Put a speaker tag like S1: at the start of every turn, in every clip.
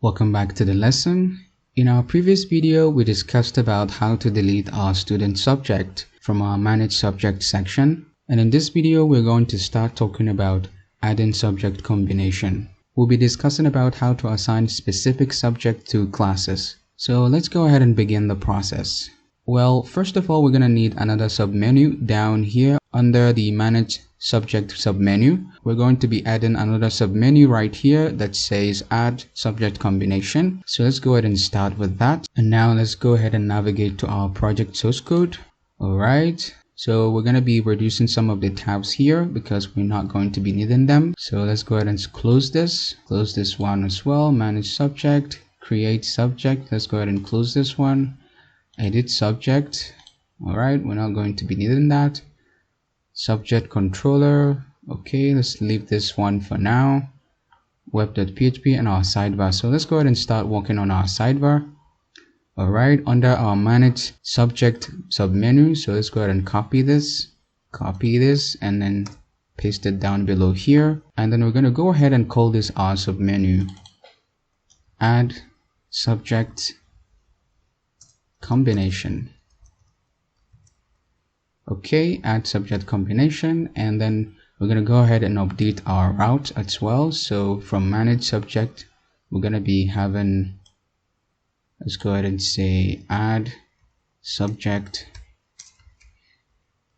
S1: Welcome back to the lesson. In our previous video, we discussed about how to delete our student subject from our manage subject section. And in this video, we're going to start talking about adding subject combination. We'll be discussing about how to assign specific subject to classes. So let's go ahead and begin the process. Well, first of all, we're going to need another submenu down here under the manage subject submenu. We're going to be adding another submenu right here that says add subject combination. So let's go ahead and start with that. And now let's go ahead and navigate to our project source code. All right. So we're going to be reducing some of the tabs here because we're not going to be needing them. So let's go ahead and close this one as well. Manage subject, create subject. Let's go ahead and close this one. Edit subject. All right. We're not going to be needing that. Subject controller. Okay, let's leave this one for now. Web.php and our sidebar. So let's go ahead and start working on our sidebar. All right, under our manage subject submenu. So let's go ahead and copy this, and then paste it down below here. And then we're going to go ahead and call this our submenu. Add subject combination. Okay, add subject combination, and then we're going to go ahead and update our route as well. So from manage subject, we're going to be having, let's go ahead and say add subject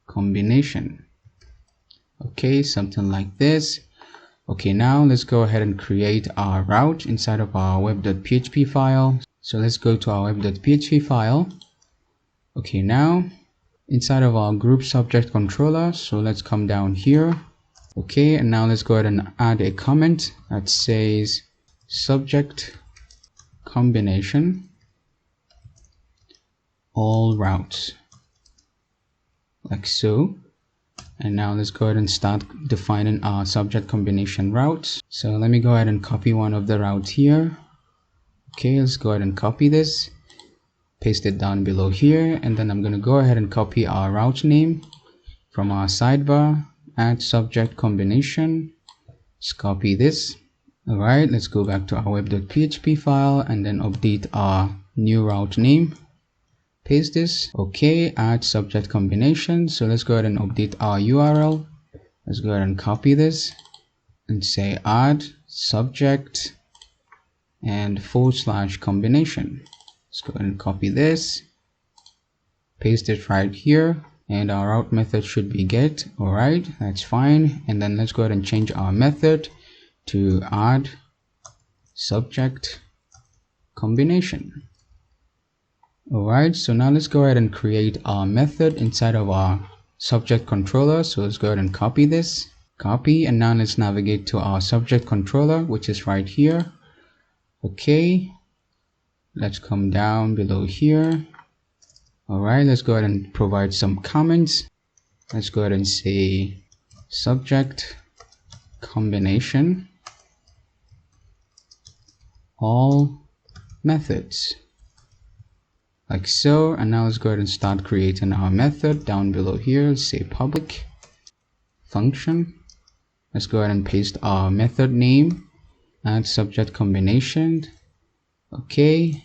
S1: combination. Okay, something like this. Okay, now let's go ahead and create our route inside of our web.php file. So let's go to our web.php file. Okay, now inside of our group subject controller, so let's come down here. Okay, and now let's go ahead and add a comment that says subject combination all routes, like so. And now let's go ahead and start defining our subject combination routes. So let me go ahead and copy one of the routes here. Okay, let's go ahead and copy this, paste it down below here, and then I'm going to go ahead and copy our route name from our sidebar, add subject combination. Let's copy this. All right, let's go back to our web.php file and then update our new route name. Paste this. Okay, add subject combination. So let's go ahead and update our URL. Let's go ahead and copy this and say add subject and / combination. Let's go ahead and copy this, paste it right here, and our route method should be get. All right, that's fine. And then let's go ahead and change our method to add subject combination. All right, so now let's go ahead and create our method inside of our subject controller. So let's go ahead and copy this, and now let's navigate to our subject controller, which is right here. Okay, let's come down below here. All right, let's go ahead and provide some comments. Let's go ahead and say subject combination all methods, like so. And now let's go ahead and start creating our method down below here. Let's say public function. Let's go ahead and paste our method name, add subject combination. Okay,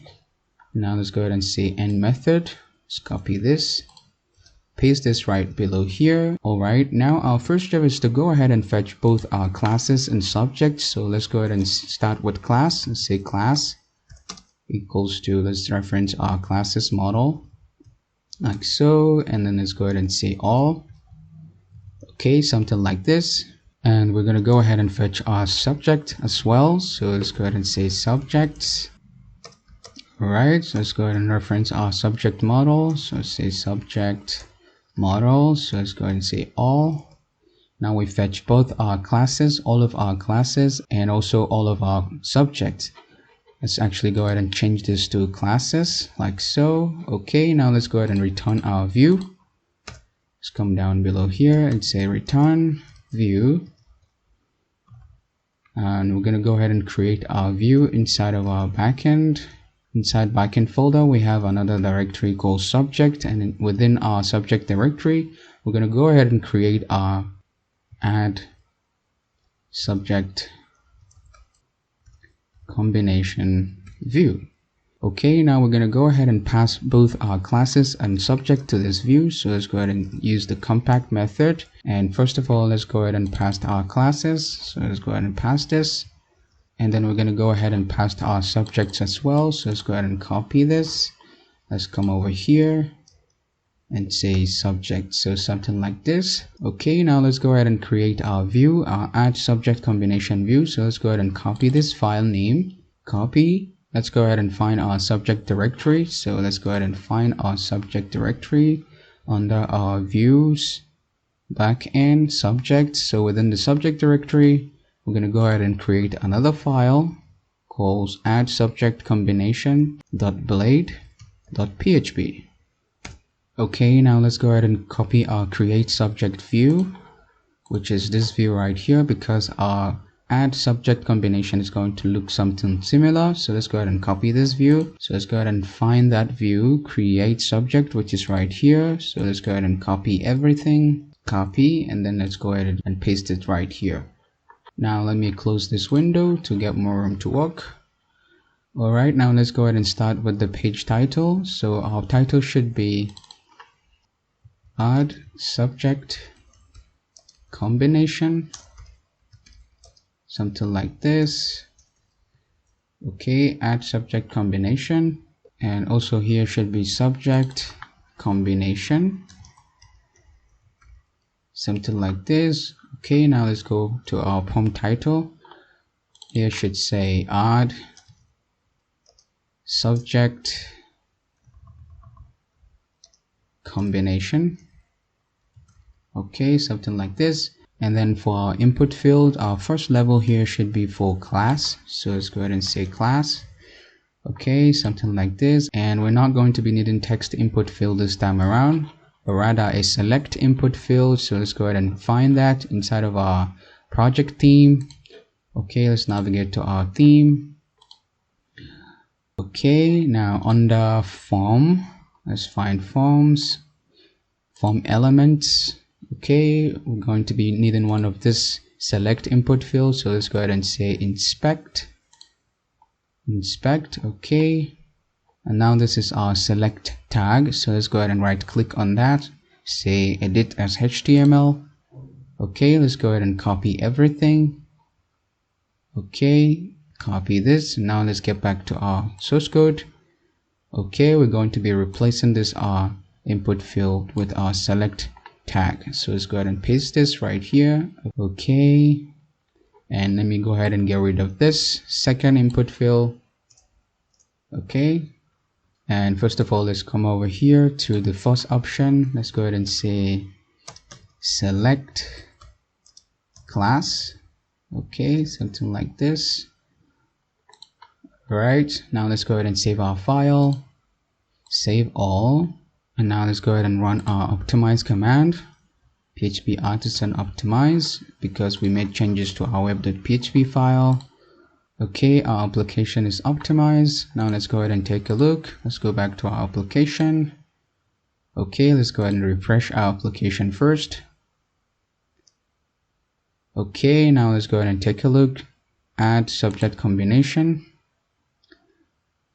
S1: now let's go ahead and say end method. Let's copy this, paste this right below here. All right, now our first step is to go ahead and fetch both our classes and subjects. So let's go ahead and start with class. Let's say class equals to, let's reference our classes model, like so. And then let's go ahead and say all. Okay, something like this. And we're going to go ahead and fetch our subject as well. So let's go ahead and say subjects. All right, so let's go ahead and reference our subject model. So let's say subject model. So let's go ahead and say all. Now we fetch both our classes, all of our classes, and also all of our subjects. Let's actually go ahead and change this to classes, like so. Okay, now let's go ahead and return our view. Let's come down below here and say return view. And we're going to go ahead and create our view inside of our backend. Inside backend folder, we have another directory called subject, and within our subject directory, we're going to go ahead and create our add subject combination view. Okay, now we're going to go ahead and pass both our classes and subject to this view. So let's go ahead and use the compact method. And first of all, let's go ahead and pass our classes. So let's go ahead and pass this. And then we're going to go ahead and pass our subjects as well. So let's go ahead and copy this. Let's come over here and say subject. So something like this. Okay, now let's go ahead and create our view, our add subject combination view. So let's go ahead and copy this file name, copy. Let's go ahead and find our subject directory. So let's go ahead and find our subject directory under our views, backend, subject. So within the subject directory, we're going to go ahead and create another file called add subject combination.blade.php. Okay, now let's go ahead and copy our create subject view, which is this view right here, because our add subject combination is going to look something similar. So let's go ahead and copy this view. So let's go ahead and find that view, create subject, which is right here. So let's go ahead and copy everything, copy, and then let's go ahead and paste it right here. Now let me close this window to get more room to work. Alright, now let's go ahead and start with the page title. So our title should be add subject combination, something like this. Okay, add subject combination, and also here should be subject combination, something like this. Okay, now let's go to our POM title. Here should say add subject combination. Okay, something like this. And then for our input field, our first level here should be for class. So let's go ahead and say class. Okay, something like this. And we're not going to be needing text input field this time around, but rather a select input field. So let's go ahead and find that inside of our project theme. Okay, let's navigate to our theme. Okay, now under form, let's find forms, form elements. Okay, we're going to be needing one of this select input field. So let's go ahead and say inspect. Okay, and now this is our select tag. So let's go ahead and right click on that, say edit as HTML. Okay, let's go ahead and copy everything. Okay, copy this. Now let's get back to our source code. Okay, we're going to be replacing this our input field with our select tag. So let's go ahead and paste this right here. Okay, and let me go ahead and get rid of this second input field. Okay, and first of all, let's come over here to the first option. Let's go ahead and say select class. Okay, something like this. All right, now let's go ahead and save our file, save all. And now let's go ahead and run our optimize command, php artisan optimize, because we made changes to our web.php file. Okay, our application is optimized. Now let's go ahead and take a look. Let's go back to our application. Okay, let's go ahead and refresh our application first. Okay, now let's go ahead and take a look. Add subject combination.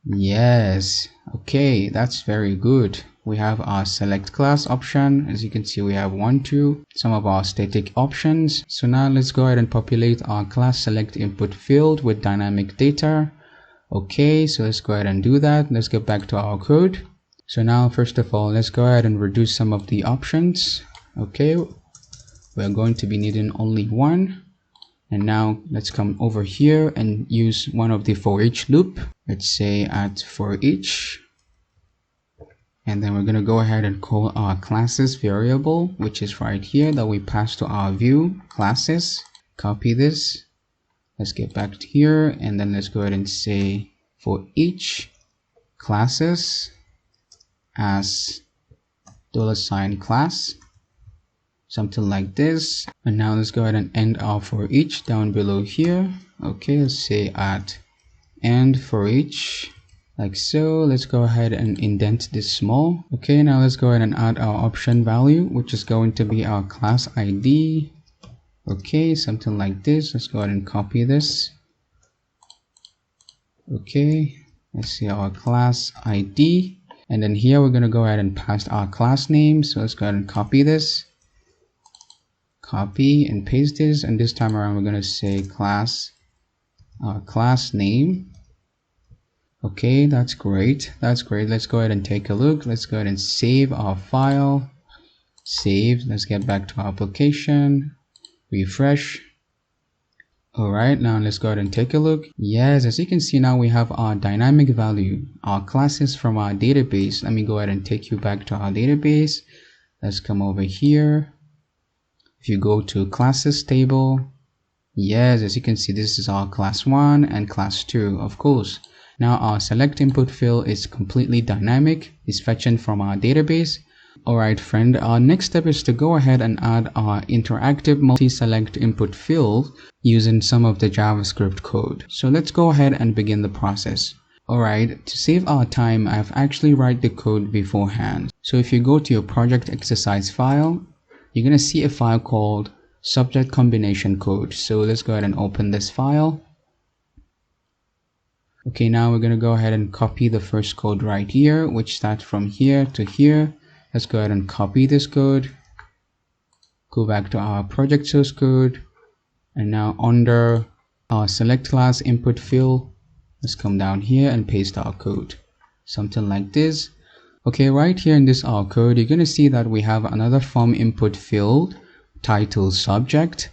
S1: Yes, okay, that's very good. We have our select class option. As you can see, we have 1, 2, some of our static options. So now let's go ahead and populate our class select input field with dynamic data. Okay, so let's go ahead and do that. Let's get back to our code. So now, first of all, let's go ahead and reduce some of the options. Okay, we're going to be needing only one. And now let's come over here and use one of the for each loop. Let's say at for each. And then we're going to go ahead and call our classes variable, which is right here that we pass to our view classes. Copy this. Let's get back to here. And then let's go ahead and say for each classes as $class. Something like this. And now let's go ahead and end our for each down below here. Okay, let's say at end for each, like so. Let's go ahead and indent this small. Okay, now let's go ahead and add our option value, which is going to be our class ID. Okay, something like this. Let's go ahead and copy this. Okay, let's see our class ID. And then here we're going to go ahead and pass our class name. So let's go ahead and copy this. Copy and paste this. And this time around, we're going to say class name. Okay, that's great. That's great. Let's go ahead and take a look. Let's go ahead and save our file. Save. Let's get back to our application. Refresh. All right, now let's go ahead and take a look. Yes, as you can see now we have our dynamic value, our classes from our database. Let me go ahead and take you back to our database. Let's come over here. If you go to classes table, yes, as you can see, this is our class 1 and class 2, of course. Now our select input field is completely dynamic. It's fetching from our database. Alright friend, our next step is to go ahead and add our interactive multi-select input field using some of the JavaScript code. So let's go ahead and begin the process. Alright, to save our time, I've actually write the code beforehand. So if you go to your project exercise file, you're going to see a file called subject combination code. So let's go ahead and open this file. Okay, now we're going to go ahead and copy the first code right here, which starts from here to here. Let's go ahead and copy this code, go back to our project source code, and now under our select class input field, let's come down here and paste our code, something like this. Okay, right here in this our code, you're going to see that we have another form input field titled subject,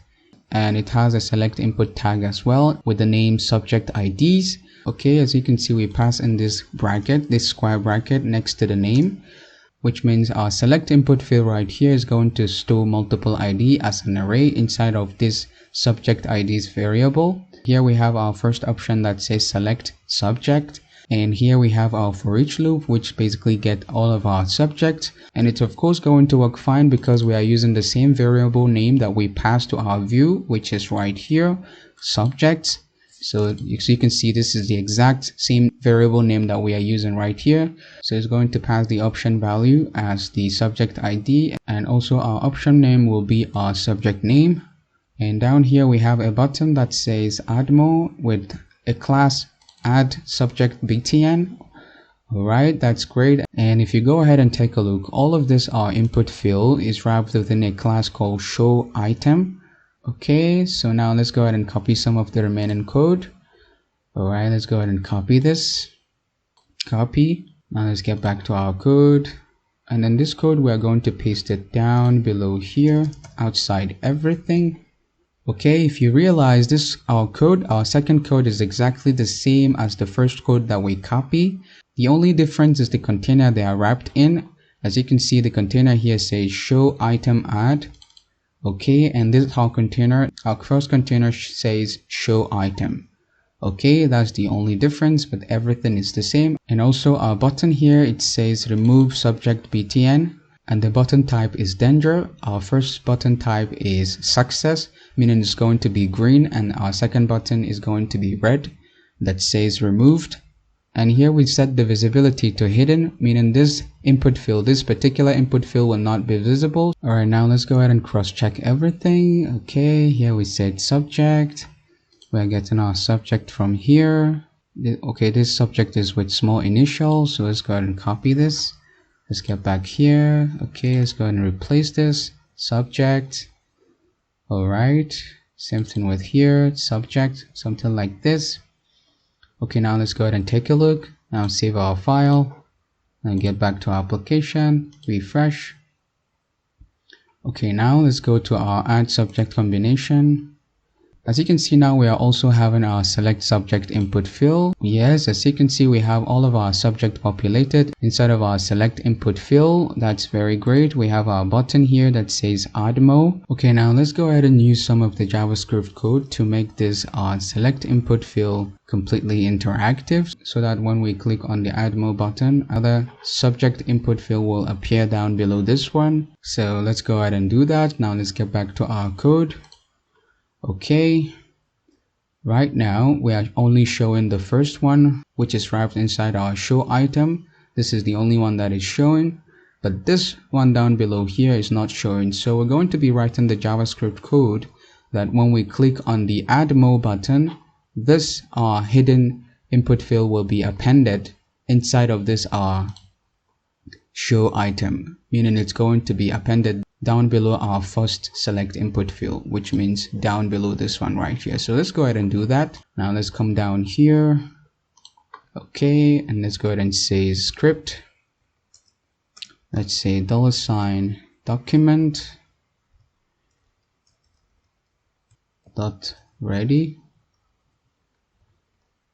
S1: and it has a select input tag as well with the name subject IDs. Okay, as you can see, we pass in this bracket, this square bracket next to the name, which means our select input field right here is going to store multiple ID as an array inside of this subject IDs variable. Here we have our first option that says select subject, and here we have our for each loop, which basically get all of our subjects, and it's of course going to work fine because we are using the same variable name that we pass to our view, which is right here, subjects. So you can see this is the exact same variable name that we are using right here. So it's going to pass the option value as the subject ID, and also our option name will be our subject name. And down here we have a button that says add more with a class add subject btn. Alright, that's great. And if you go ahead and take a look, all of this our input field is wrapped within a class called show item. Okay, so now let's go ahead and copy some of the remaining code. Alright, let's go ahead and copy this. Copy. Now let's get back to our code. And then this code, we are going to paste it down below here, outside everything. Okay, if you realize this, our code, our second code is exactly the same as the first code that we copy. The only difference is the container they are wrapped in. As you can see, the container here says show item add. Okay, and this is our container. Our first container says show item. Okay, that's the only difference, but everything is the same. And also our button here, it says remove subject btn, and the button type is danger. Our first button type is success, meaning it's going to be green, and our second button is going to be red that says removed. And here we set the visibility to hidden, meaning this input field, this particular input field will not be visible. Alright, now let's go ahead and cross check everything. Okay, here we said subject. We're getting our subject from here. Okay, this subject is with small initials, so let's go ahead and copy this. Let's get back here. Okay, let's go ahead and replace this subject. Alright, same thing with here, subject, something like this. Okay, now let's go ahead and take a look. Now save our file and get back to our application, refresh. Okay, now let's go to our add subject combination. As you can see now, we are also having our select subject input field. Yes, as you can see, we have all of our subject populated inside of our select input field. That's very great. We have our button here that says add more. Okay, now let's go ahead and use some of the JavaScript code to make this select input field completely interactive, so that when we click on the add more button, other subject input field will appear down below this one. So let's go ahead and do that. Now let's get back to our code. Okay, right now we are only showing the first one, which is wrapped inside our show item. This is the only one that is showing, but this one down below here is not showing. So we're going to be writing the JavaScript code that when we click on the add more button, this hidden input field will be appended inside of this show item, meaning it's going to be appended down below our first select input field, which means down below this one right here. So let's go ahead and do that. Now let's come down here. Okay, and let's go ahead and say script. Let's say $document dot ready.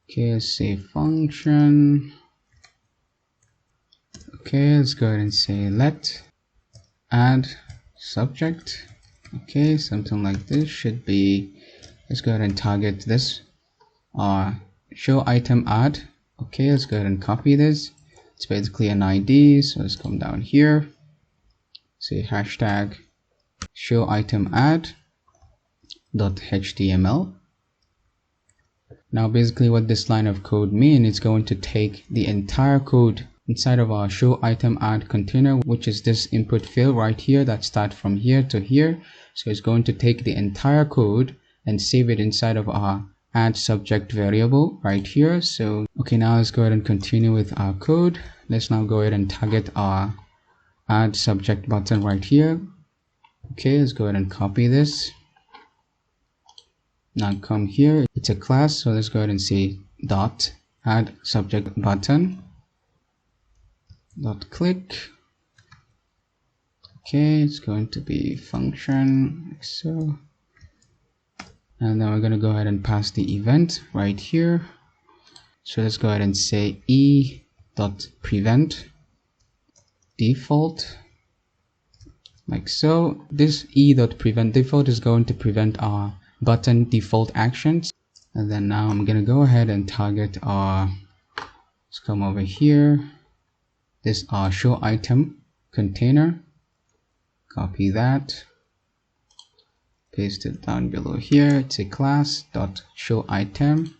S1: Okay, let's say function. Okay, let's go ahead and say let add subject. Okay, something like this should be, let's go ahead and target this show item add. Okay, let's go ahead and copy this. It's basically an ID, so let's come down here, say hashtag show item add .html. Now basically what this line of code means, it's going to take the entire code inside of our show item add container, which is this input field right here that starts from here to here. So it's going to take the entire code and save it inside of our add subject variable right here. So okay, now let's go ahead and continue with our code. Let's now go ahead and target our add subject button right here. Okay, let's go ahead and copy this. Now come here, it's a class, so let's go ahead and say dot add subject button dot click. Okay, it's going to be function like so, and then we're going to go ahead and pass the event right here. So let's go ahead and say e dot prevent default like so. This e dot prevent default is going to prevent our button default actions. And then now I'm gonna go ahead and target our, let's come over here, this show item container, copy that, paste it down below here. It's a class dot show item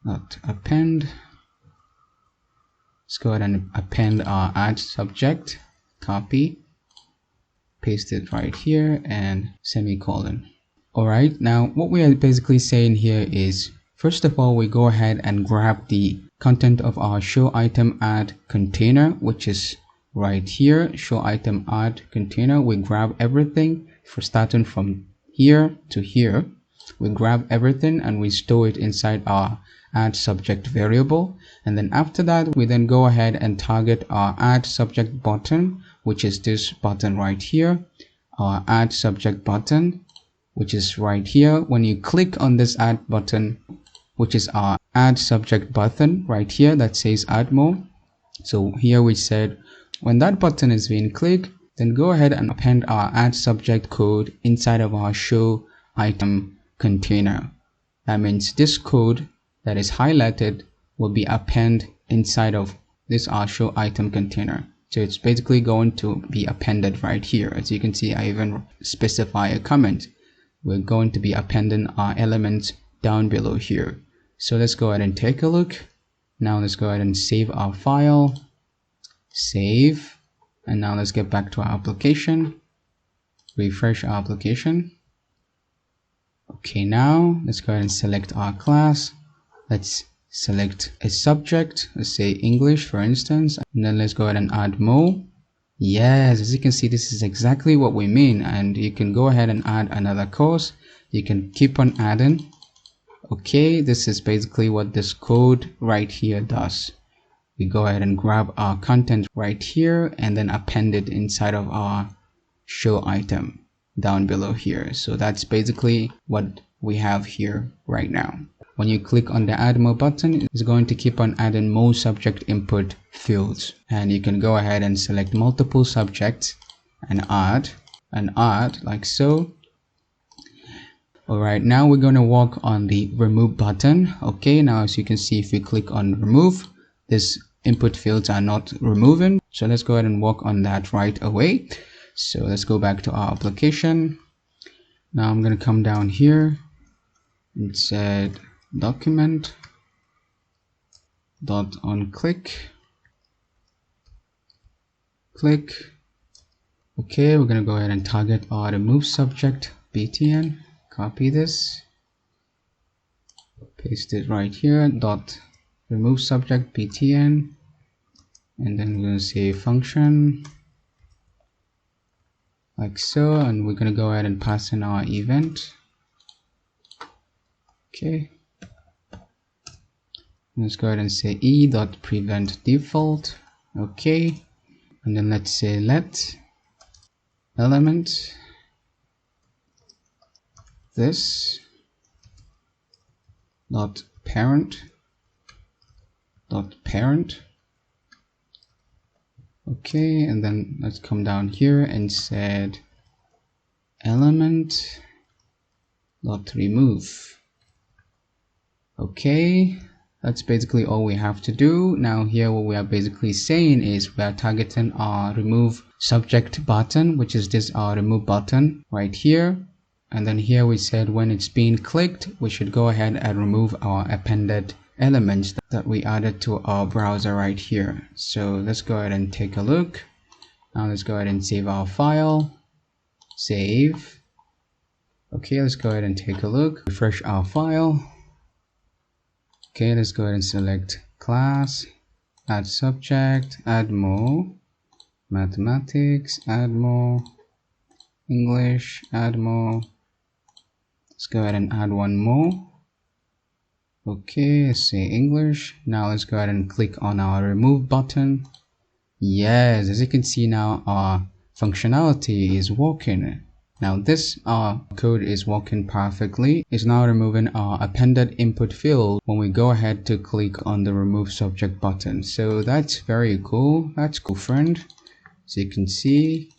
S1: dot append. Let's go ahead and append our add subject, copy, paste it right here, and semicolon. Alright, now what we are basically saying here is, first of all, we go ahead and grab the content of our show item add container, which is right here, show item add container. We grab everything for starting from here to here. We grab everything and we store it inside our add subject variable. And then after that, we then go ahead and target our add subject button, which is this button right here, our add subject button, which is right here. When you click on this add button, which is our add subject button right here that says add more. So here we said when that button is being clicked, then go ahead and append our add subject code inside of our show item container. That means this code that is highlighted will be appended inside of this show item container. So it's basically going to be appended right here. As you can see, I even specify a comment. We're going to be appending our elements down below here. So let's go ahead and take a look. Now let's go ahead and save our file, save, and now let's get back to our application, refresh our application. Okay, now let's go ahead and select our class. Let's select a subject, let's say English for instance, and then let's go ahead and add more. Yes, as you can see, this is exactly what we mean, and you can go ahead and add another course. You can keep on adding. Okay, this is basically what this code right here does. We go ahead and grab our content right here and then append it inside of our show item down below here. So that's basically what we have here right now. When you click on the add more button, it's going to keep on adding more subject input fields, and you can go ahead and select multiple subjects and add like so. Alright, now we're going to work on the remove button. Okay, now as you can see, if we click on remove, these input fields are not removing. So let's go ahead and work on that right away. So let's go back to our application. Now I'm going to come down here and said document dot on click. Okay, we're going to go ahead and target our remove subject btn. Copy this, paste it right here, dot remove subject btn, and then we're going to say function like so, and we're going to go ahead and pass in our event. Okay, let's go ahead and say e.prevent default. Okay, and then let's say let element this dot parent. Okay, and then let's come down here and set element dot remove. Okay, that's basically all we have to do. Now here what we are basically saying is we are targeting our remove subject button, which is this our remove button right here. And then here we said when it's being clicked, we should go ahead and remove our appended elements that we added to our browser right here. So let's go ahead and take a look. Now let's go ahead and save our file. Save. Okay, let's go ahead and take a look. Refresh our file. Okay, let's go ahead and select class, add subject, add more, mathematics, add more, English, add more. Let's go ahead and add one more. Okay, let's say English. Now let's go ahead and click on our remove button. Yes, as you can see now our functionality is working. Now this code is working perfectly. It's now removing our appended input field when we go ahead to click on the remove subject button. So that's very cool. That's cool, friend. So you can see.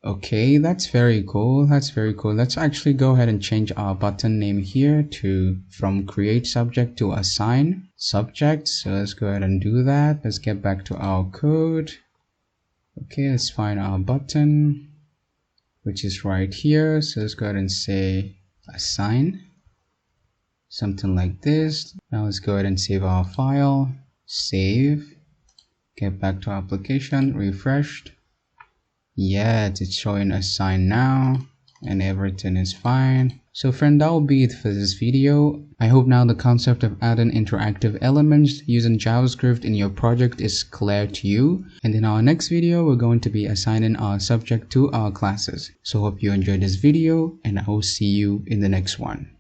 S1: Okay, that's very cool. That's very cool. Let's actually go ahead and change our button name here to from create subject to assign subject. So let's go ahead and do that. Let's get back to our code. Okay, let's find our button, which is right here. So let's go ahead and say assign, something like this. Now let's go ahead and save our file, save, get back to our application, refreshed. Yes, it's showing assign now and everything is fine. So friend, that will be it for this video. I hope now the concept of adding interactive elements using JavaScript in your project is clear to you. And in our next video, we're going to be assigning our subject to our classes. So hope you enjoyed this video and I will see you in the next one.